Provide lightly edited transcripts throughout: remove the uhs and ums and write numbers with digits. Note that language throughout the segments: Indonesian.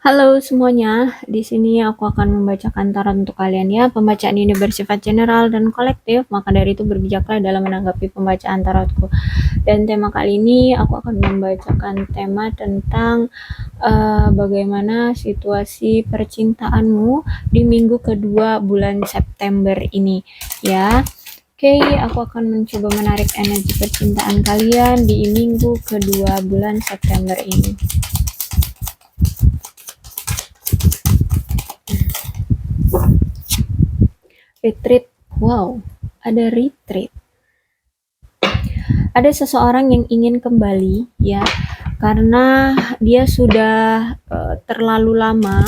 Halo semuanya, di sini aku akan membacakan tarot untuk kalian ya. Pembacaan ini bersifat general dan kolektif, maka dari itu berbijaklah dalam menanggapi pembacaan tarotku. Dan tema kali ini aku akan membacakan tema tentang bagaimana situasi percintaanmu di minggu kedua bulan September ini ya. Oke, aku akan mencoba menarik energi percintaan kalian di minggu kedua bulan September ini. Retreat. Wow, ada retreat. Ada seseorang yang ingin kembali ya, karena dia sudah terlalu lama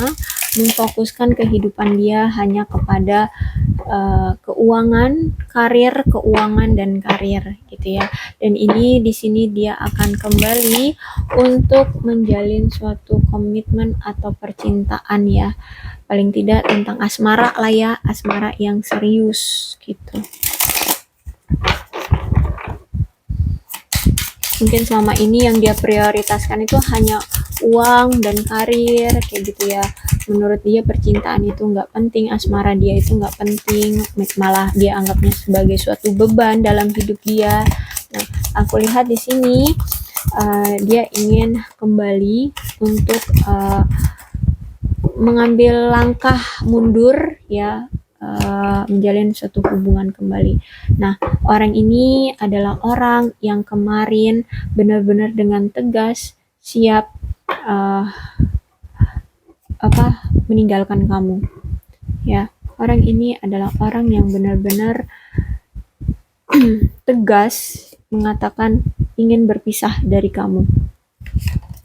memfokuskan kehidupan dia hanya kepada keuangan, dan karir gitu ya. Dan ini di sini dia akan kembali untuk menjalin suatu komitmen atau percintaan ya. Paling tidak tentang asmara lah ya, asmara yang serius gitu. Mungkin selama ini yang dia prioritaskan itu hanya uang dan karir kayak gitu ya. Menurut dia percintaan itu nggak penting, asmara dia itu nggak penting, malah dia anggapnya sebagai suatu beban dalam hidup dia. Nah, aku lihat di sini dia ingin kembali untuk mengambil langkah mundur ya, menjalin suatu hubungan kembali. Nah, orang ini adalah orang yang kemarin benar-benar dengan tegas siap meninggalkan kamu. Ya, orang ini adalah orang yang benar-benar tegas mengatakan ingin berpisah dari kamu.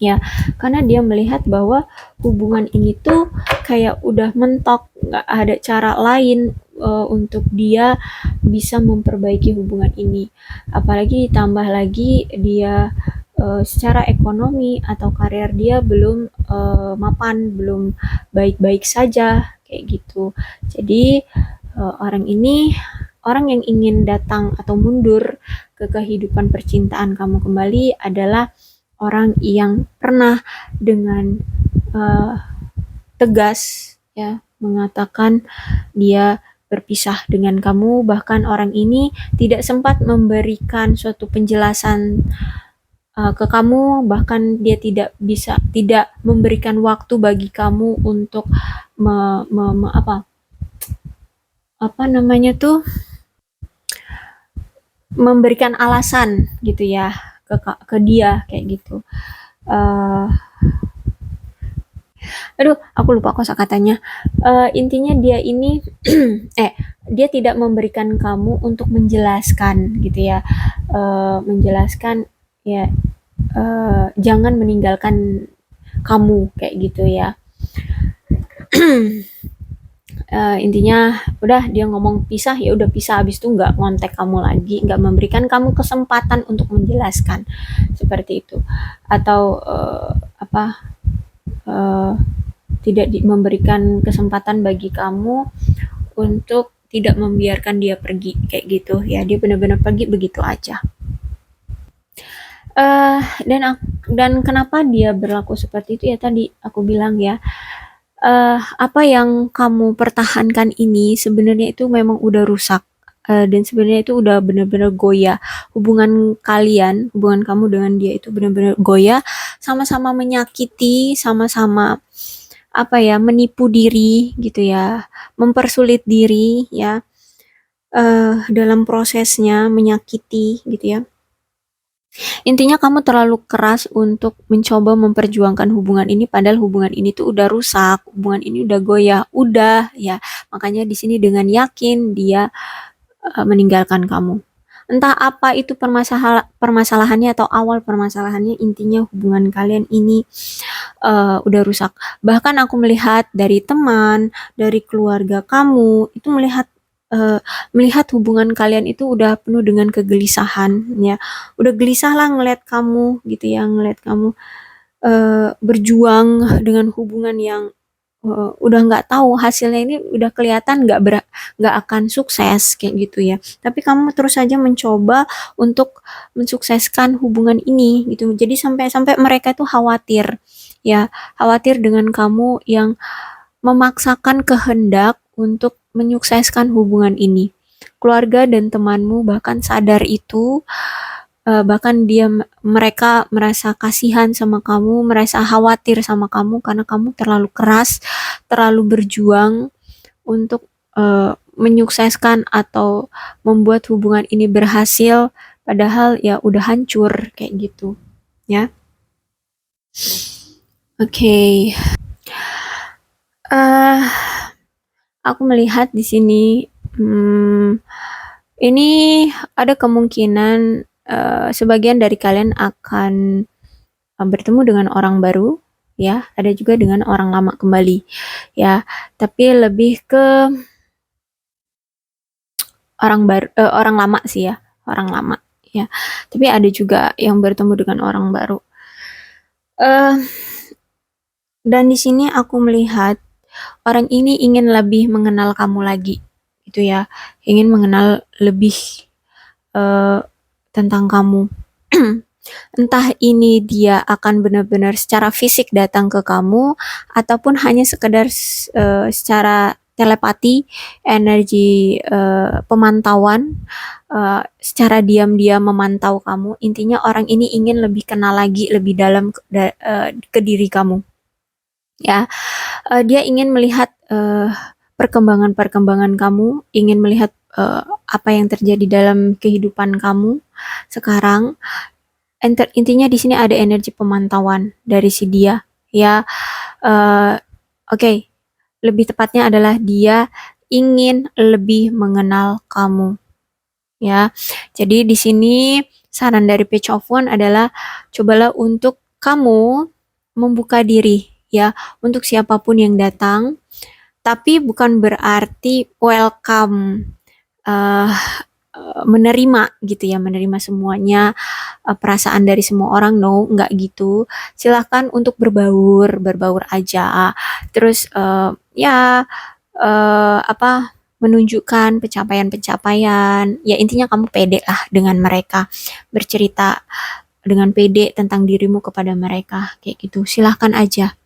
Ya, karena dia melihat bahwa hubungan ini tuh kayak udah mentok, nggak ada cara lain untuk dia bisa memperbaiki hubungan ini. Apalagi ditambah lagi dia secara ekonomi atau karir dia belum mapan, belum baik-baik saja kayak gitu. Jadi orang yang ingin datang atau mundur ke kehidupan percintaan kamu kembali adalah orang yang pernah dengan tegas ya mengatakan dia berpisah dengan kamu, bahkan orang ini tidak sempat memberikan suatu penjelasan ke kamu, bahkan dia tidak memberikan waktu bagi kamu untuk apa namanya tuh, memberikan alasan gitu ya ke dia kayak gitu. uh, Aduh, aku lupa kosakatanya. Intinya dia ini dia tidak memberikan kamu untuk menjelaskan gitu ya. Menjelaskan ya, jangan meninggalkan kamu kayak gitu ya. Intinya udah dia ngomong pisah, ya udah pisah, habis itu nggak ngontek kamu lagi, nggak memberikan kamu kesempatan untuk menjelaskan seperti itu, atau uh, tidak memberikan kesempatan bagi kamu untuk tidak membiarkan dia pergi kayak gitu ya. Dia benar-benar pergi begitu aja. Dan kenapa dia berlaku seperti itu ya, tadi aku bilang ya, apa yang kamu pertahankan ini sebenarnya itu memang udah rusak, dan sebenarnya itu udah benar-benar goyah. Hubungan kamu dengan dia itu benar-benar goyah, sama-sama menyakiti, sama-sama menipu diri gitu ya, mempersulit diri ya, dalam prosesnya menyakiti gitu ya. Intinya kamu terlalu keras untuk mencoba memperjuangkan hubungan ini, padahal hubungan ini tuh udah rusak, hubungan ini udah goyah, udah ya. Makanya di sini dengan yakin dia meninggalkan kamu. Entah apa itu permasalahannya atau awal permasalahannya, intinya hubungan kalian ini udah rusak. Bahkan aku melihat dari teman, dari keluarga kamu, itu melihat hubungan kalian itu udah penuh dengan kegelisahan ya. Udah gelisah lah ngeliat kamu gitu ya, ngeliat kamu berjuang dengan hubungan yang udah nggak tahu hasilnya, ini udah kelihatan nggak akan sukses kayak gitu ya. Tapi kamu terus saja mencoba untuk mensukseskan hubungan ini gitu. Jadi sampai mereka tuh khawatir ya, khawatir dengan kamu yang memaksakan kehendak untuk menyukseskan hubungan ini. Keluarga dan temanmu bahkan sadar itu, bahkan mereka merasa kasihan sama kamu, merasa khawatir sama kamu karena kamu terlalu keras, terlalu berjuang untuk menyukseskan atau membuat hubungan ini berhasil, padahal ya udah hancur kayak gitu, ya. Oke. Eh, aku melihat di sini, ini ada kemungkinan sebagian dari kalian akan bertemu dengan orang baru, ya. Ada juga dengan orang lama kembali, ya. Tapi lebih ke orang lama sih ya, orang lama, ya. Tapi ada juga yang bertemu dengan orang baru. Eh, dan di sini aku melihat orang ini ingin lebih mengenal kamu lagi, gitu ya. Ingin mengenal lebih tentang kamu. Entah ini dia akan benar-benar secara fisik datang ke kamu ataupun hanya sekedar secara telepati, energi pemantauan, secara diam-diam memantau kamu. Intinya orang ini ingin lebih kenal lagi lebih dalam ke diri kamu. Ya, dia ingin melihat perkembangan-perkembangan kamu, ingin melihat apa yang terjadi dalam kehidupan kamu sekarang. Intinya di sini ada energi pemantauan dari si dia, ya. Oke, lebih tepatnya adalah dia ingin lebih mengenal kamu, ya. Jadi di sini saran dari Page of Wands adalah cobalah untuk kamu membuka diri, ya, untuk siapapun yang datang, tapi bukan berarti welcome, uh, menerima gitu ya, menerima semuanya, perasaan dari semua orang, no, nggak gitu. Silahkan untuk berbaur aja. Terus ya apa, menunjukkan pencapaian-pencapaian. Ya intinya kamu pede lah dengan mereka, bercerita dengan pede tentang dirimu kepada mereka, kayak gitu. Silahkan aja.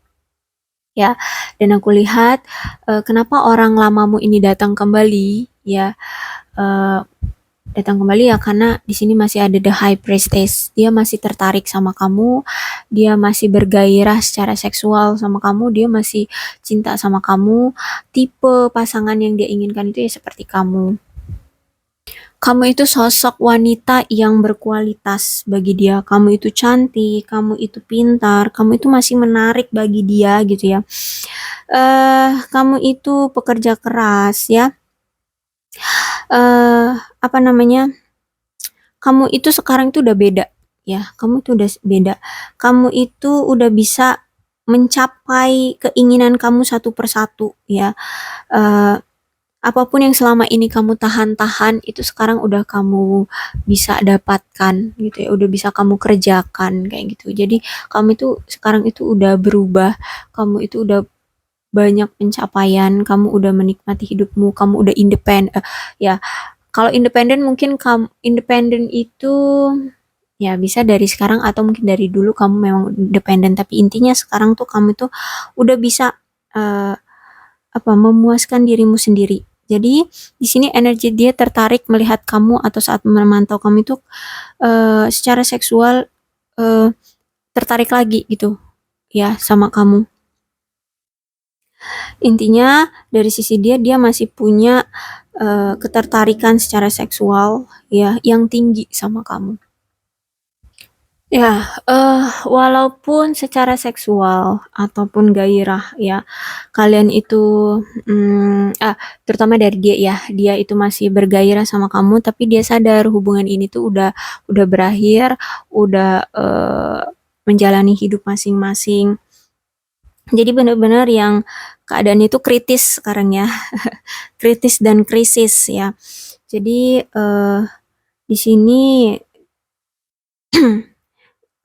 Ya, dan aku lihat kenapa orang lamamu ini datang kembali, ya. Datang kembali ya karena di sini masih ada the high priestess. Dia masih tertarik sama kamu, dia masih bergairah secara seksual sama kamu, dia masih cinta sama kamu. Tipe pasangan yang dia inginkan itu ya seperti kamu. Kamu itu sosok wanita yang berkualitas bagi dia. Kamu itu cantik, kamu itu pintar, kamu itu masih menarik bagi dia gitu ya. Kamu itu pekerja keras ya. Apa namanya? Kamu itu sekarang itu udah beda, ya. Kamu itu udah beda. Kamu itu udah bisa mencapai keinginan kamu satu persatu, ya. Apapun yang selama ini kamu tahan-tahan itu sekarang udah kamu bisa dapatkan gitu ya, udah bisa kamu kerjakan kayak gitu. Jadi kamu itu sekarang itu udah berubah, kamu itu udah banyak pencapaian, kamu udah menikmati hidupmu, kamu udah independen, ya. Kalau independen mungkin kamu independen itu ya bisa dari sekarang atau mungkin dari dulu kamu memang independen, tapi intinya sekarang tuh kamu tuh udah bisa uh, apa, memuaskan dirimu sendiri. Jadi di sini energi dia tertarik melihat kamu atau saat memantau kamu itu secara seksual, uh, tertarik lagi gitu ya sama kamu. Intinya dari sisi dia masih punya ketertarikan secara seksual ya yang tinggi sama kamu. Ya, walaupun secara seksual ataupun gairah ya, kalian itu, terutama dari dia ya, dia itu masih bergairah sama kamu, tapi dia sadar hubungan ini tuh udah berakhir, udah menjalani hidup masing-masing. Jadi benar-benar yang keadaan itu kritis sekarang ya, kritis dan krisis ya. Jadi di sini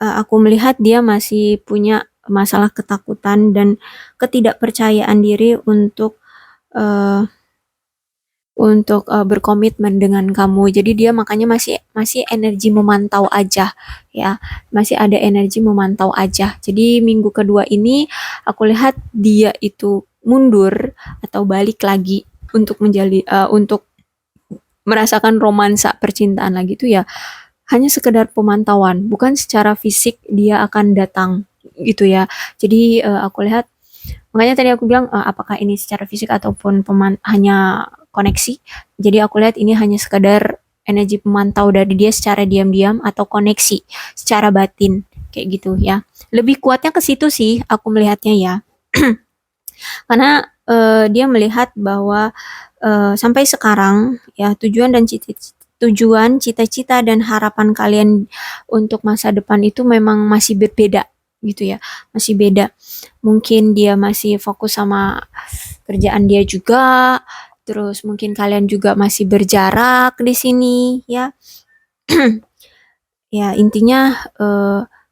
aku melihat dia masih punya masalah ketakutan dan ketidakpercayaan diri berkomitmen dengan kamu. Jadi dia makanya masih energi memantau aja ya. Masih ada energi memantau aja. Jadi minggu kedua ini aku lihat dia itu mundur atau balik lagi untuk merasakan romansa percintaan lagi itu ya hanya sekedar pemantauan, bukan secara fisik dia akan datang gitu ya. Jadi aku lihat makanya tadi aku bilang apakah ini secara fisik ataupun hanya koneksi. Jadi aku lihat ini hanya sekadar energi pemantau dari dia secara diam-diam atau koneksi secara batin kayak gitu ya. Lebih kuatnya ke situ sih aku melihatnya ya. Karena dia melihat bahwa sampai sekarang ya tujuan, cita-cita dan harapan kalian untuk masa depan itu memang masih berbeda gitu ya, masih beda. Mungkin dia masih fokus sama kerjaan dia juga, terus mungkin kalian juga masih berjarak di sini ya. Ya intinya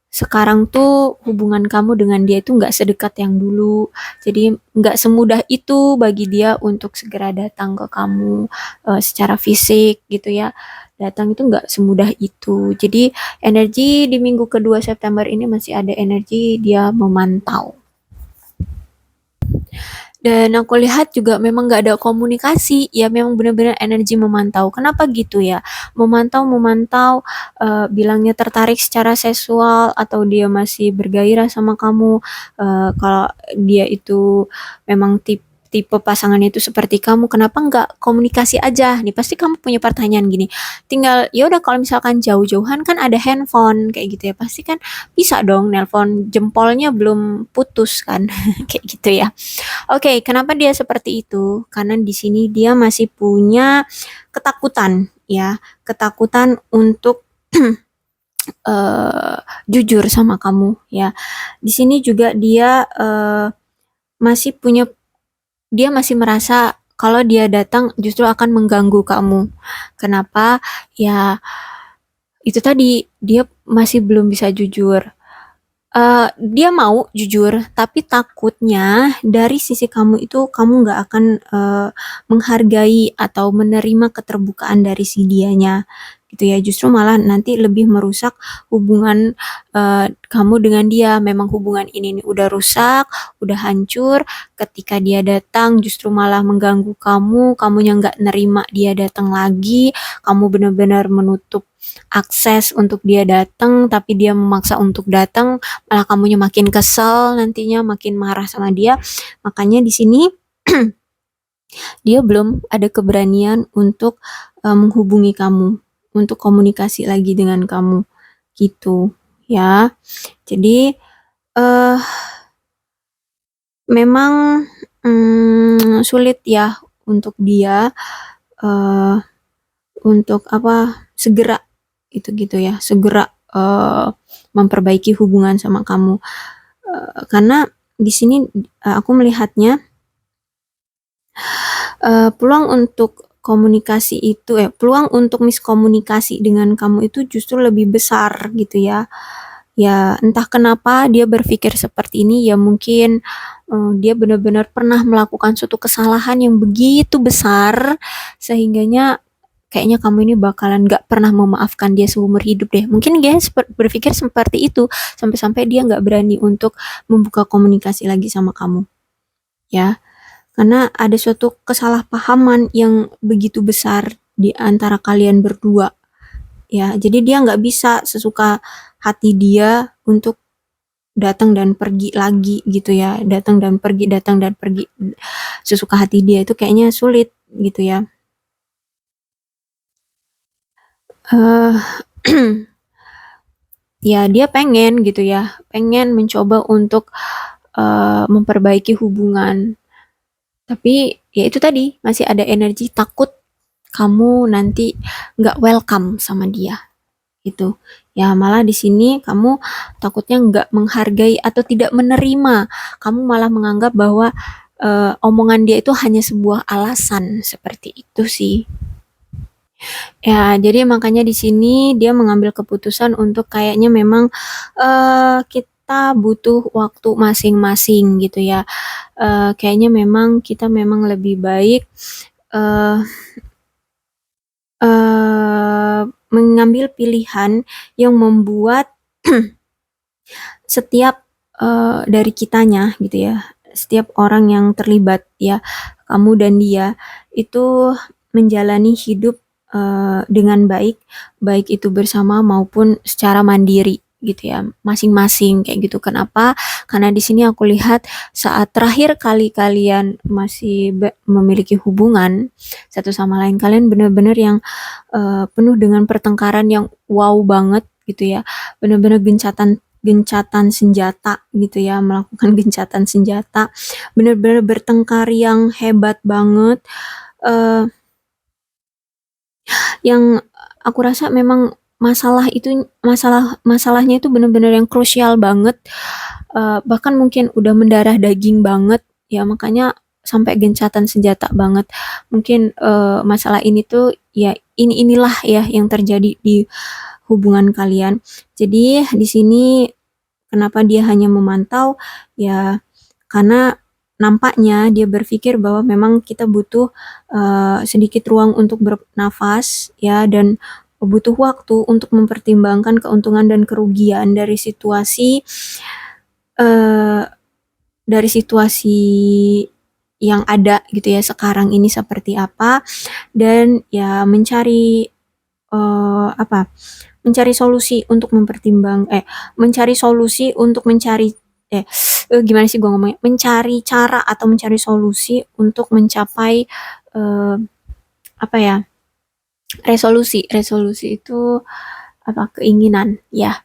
sekarang tuh hubungan kamu dengan dia itu nggak sedekat yang dulu. Jadi nggak semudah itu bagi dia untuk segera datang ke kamu secara fisik gitu ya. Datang itu nggak semudah itu. Jadi energi di minggu kedua September ini masih ada energi dia memantau. Dan aku lihat juga memang nggak ada komunikasi, ya memang benar-benar energi memantau. Kenapa gitu ya? Memantau, bilangnya tertarik secara seksual atau dia masih bergairah sama kamu. Kalau dia itu memang tipe pasangannya itu seperti kamu, kenapa nggak komunikasi aja? Nih pasti kamu punya pertanyaan gini. Tinggal ya udah kalau misalkan jauh-jauhan kan ada handphone kayak gitu ya. Pasti kan bisa dong nelpon jempolnya belum putus kan kayak gitu ya. Oke, kenapa dia seperti itu? Karena di sini dia masih punya ketakutan, ya, ketakutan untuk jujur sama kamu, ya. Di sini juga dia masih punya, dia masih merasa kalau dia datang justru akan mengganggu kamu. Kenapa? Ya, itu tadi dia masih belum bisa jujur. Dia mau jujur, tapi takutnya dari sisi kamu itu kamu nggak akan menghargai atau menerima keterbukaan dari si dianya gitu ya. Justru malah nanti lebih merusak hubungan kamu dengan dia. Memang hubungan ini nih udah rusak, udah hancur. Ketika dia datang, justru malah mengganggu kamu. Kamunya nggak nerima dia datang lagi. Kamu benar-benar menutup akses untuk dia datang, tapi dia memaksa untuk datang malah kamunya makin kesel nantinya makin marah sama dia. Makanya di sini dia belum ada keberanian untuk menghubungi kamu, untuk komunikasi lagi dengan kamu gitu ya. Jadi memang sulit ya untuk dia untuk segera itu gitu ya, segera memperbaiki hubungan sama kamu. Karena di sini aku melihatnya peluang untuk komunikasi itu peluang untuk miskomunikasi dengan kamu itu justru lebih besar gitu ya. Ya entah kenapa dia berpikir seperti ini, ya mungkin dia benar-benar pernah melakukan suatu kesalahan yang begitu besar sehingganya kayaknya kamu ini bakalan gak pernah memaafkan dia seumur hidup deh. Mungkin dia berpikir seperti itu sampai-sampai dia gak berani untuk membuka komunikasi lagi sama kamu ya. Karena ada suatu kesalahpahaman yang begitu besar di antara kalian berdua ya. Jadi dia nggak bisa sesuka hati dia untuk datang dan pergi lagi gitu ya. Datang dan pergi sesuka hati dia itu kayaknya sulit gitu ya. Ya dia pengen gitu ya, pengen mencoba untuk memperbaiki hubungan. Tapi ya itu tadi masih ada energi takut kamu nanti nggak welcome sama dia gitu. Ya malah di sini kamu takutnya nggak menghargai atau tidak menerima. Kamu malah menganggap bahwa omongan dia itu hanya sebuah alasan seperti itu sih. Ya, jadi makanya di sini dia mengambil keputusan untuk kayaknya memang kita butuh waktu masing-masing gitu ya. Kayaknya memang kita memang lebih baik uh, mengambil pilihan yang membuat setiap dari kitanya gitu ya, setiap orang yang terlibat ya, kamu dan dia itu menjalani hidup dengan baik, baik itu bersama maupun secara mandiri gitu ya, masing-masing kayak gitu. Kenapa? Karena di sini aku lihat saat terakhir kali kalian masih memiliki hubungan satu sama lain, kalian benar-benar yang penuh dengan pertengkaran yang wow banget gitu ya, benar-benar gencatan gencatan senjata gitu ya, melakukan gencatan senjata, benar-benar bertengkar yang hebat banget, yang aku rasa memang masalahnya itu benar-benar yang krusial banget, bahkan mungkin udah mendarah daging banget ya, makanya sampai gencatan senjata banget. Mungkin masalah ini tuh ya inilah ya yang terjadi di hubungan kalian. Jadi di sini kenapa dia hanya memantau ya, karena nampaknya dia berpikir bahwa memang kita butuh sedikit ruang untuk bernafas ya, dan butuh waktu untuk mempertimbangkan keuntungan dan kerugian uh, dari situasi yang ada gitu ya sekarang ini seperti apa, dan ya mencari apa, mencari solusi untuk mencari solusi untuk mencari gimana sih gua ngomongnya, mencari cara atau mencari solusi untuk mencapai eh, apa ya, resolusi itu apa, keinginan ya,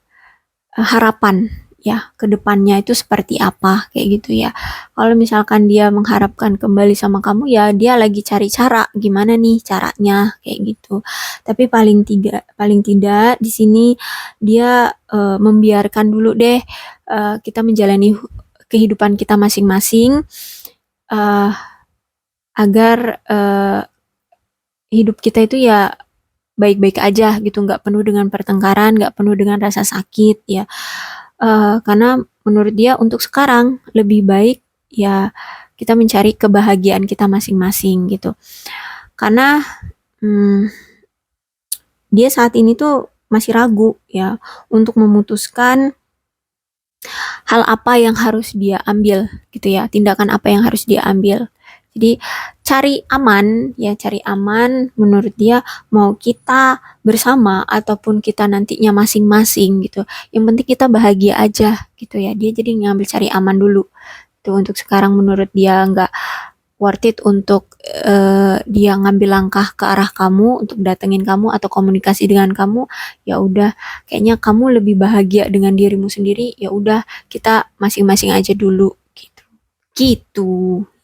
harapan ya ke depannya itu seperti apa kayak gitu ya. Kalau misalkan dia mengharapkan kembali sama kamu ya, dia lagi cari cara gimana nih caranya kayak gitu. Tapi paling tidak di sini dia membiarkan dulu deh kita menjalani kehidupan kita masing-masing, uh, agar hidup kita itu ya baik-baik aja gitu, nggak penuh dengan pertengkaran, nggak penuh dengan rasa sakit ya. Karena menurut dia untuk sekarang lebih baik ya kita mencari kebahagiaan kita masing-masing gitu. Karena hmm, dia saat ini tuh masih ragu ya untuk memutuskan hal apa yang harus dia ambil gitu ya, tindakan apa yang harus dia ambil. Jadi cari aman menurut dia, mau kita bersama ataupun kita nantinya masing-masing gitu. Yang penting kita bahagia aja gitu ya. Dia jadi ngambil cari aman dulu. Tuh untuk sekarang menurut dia nggak worth it untuk dia ngambil langkah ke arah kamu untuk datengin kamu atau komunikasi dengan kamu. Ya udah, kayaknya kamu lebih bahagia dengan dirimu sendiri, ya udah kita masing-masing aja dulu gitu gitu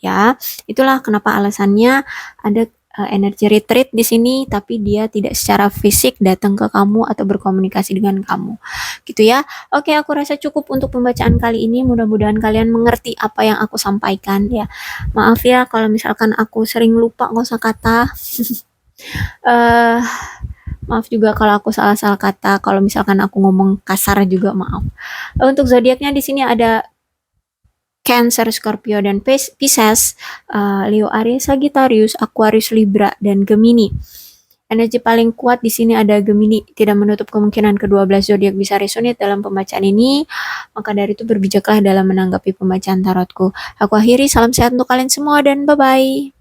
ya. Itulah kenapa alasannya ada energy retreat di sini, tapi dia tidak secara fisik datang ke kamu atau berkomunikasi dengan kamu gitu ya. Oke, aku rasa cukup untuk pembacaan kali ini, mudah-mudahan kalian mengerti apa yang aku sampaikan ya. Maaf ya kalau misalkan aku sering lupa kosakata. eh Maaf juga kalau aku salah-salah kata, kalau misalkan aku ngomong kasar juga maaf. Untuk zodiaknya di sini ada Cancer, Scorpio, dan Pisces, Leo, Aries, Sagittarius, Aquarius, Libra, dan Gemini. Energi paling kuat di sini ada Gemini. Tidak menutup kemungkinan kedua belas zodiak bisa resonate dalam pembacaan ini. Maka dari itu berbijaklah dalam menanggapi pembacaan tarotku. Aku akhiri, salam sehat untuk kalian semua dan bye-bye.